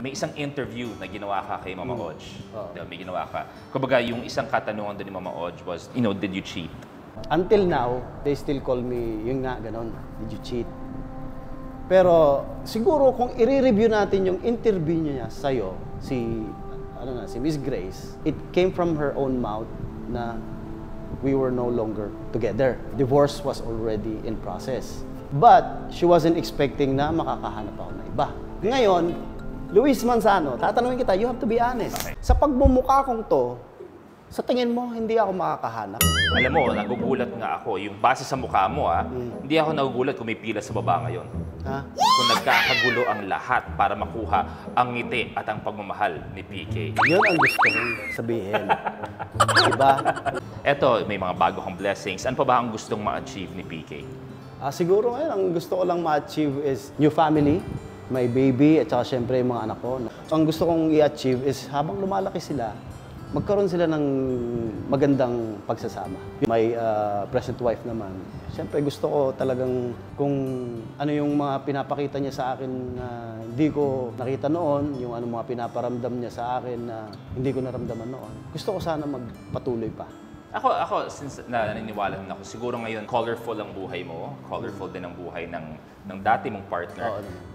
May isang interview na ginawa ka kay Mama Oj. May ginawa ka. Kumbaga, yung isang katanungan doon ni Mama Oj was, did you cheat? Until now, they still call me, yun nga, ganon, did you cheat? Pero siguro kung i-review natin yung interview niya sa'yo, si Miss Grace, it came from her own mouth na we were no longer together. Divorce was already in process. But she wasn't expecting na makakahanap ako ng iba. Ngayon, Luis Manzano, tatanungin kita, you have to be honest. Okay. Sa pagmumukha kong to, sa tingin mo, hindi ako makakahanap. Alam mo, nagugulat nga ako. Yung base sa mukha mo, hindi ako nagugulat kung may pila sa baba ngayon. Ha? Kung nagkakagulo ang lahat para makuha ang ngiti at ang pagmamahal ni PK. Yun ang gusto kong sabihin. Diba? Eto, may mga bago kang blessings. Ano pa ba ang gustong ma-achieve ni PK? Siguro ngayon, ang gusto ko lang ma-achieve is new family, my baby, at saka syempre yung mga anak ko. So, ang gusto kong i-achieve is habang lumalaki sila, magkaroon sila ng magandang pagsasama. My present wife naman, siyempre gusto ko talagang kung ano yung mga pinapakita niya sa akin na hindi ko nakita noon, yung ano mga pinaparamdam niya sa akin na hindi ko naramdaman noon. Gusto ko sana magpatuloy pa. Ako, since naniniwala din ako, siguro ngayon colorful ang buhay mo, colorful din ang buhay ng dati mong partner. Oo,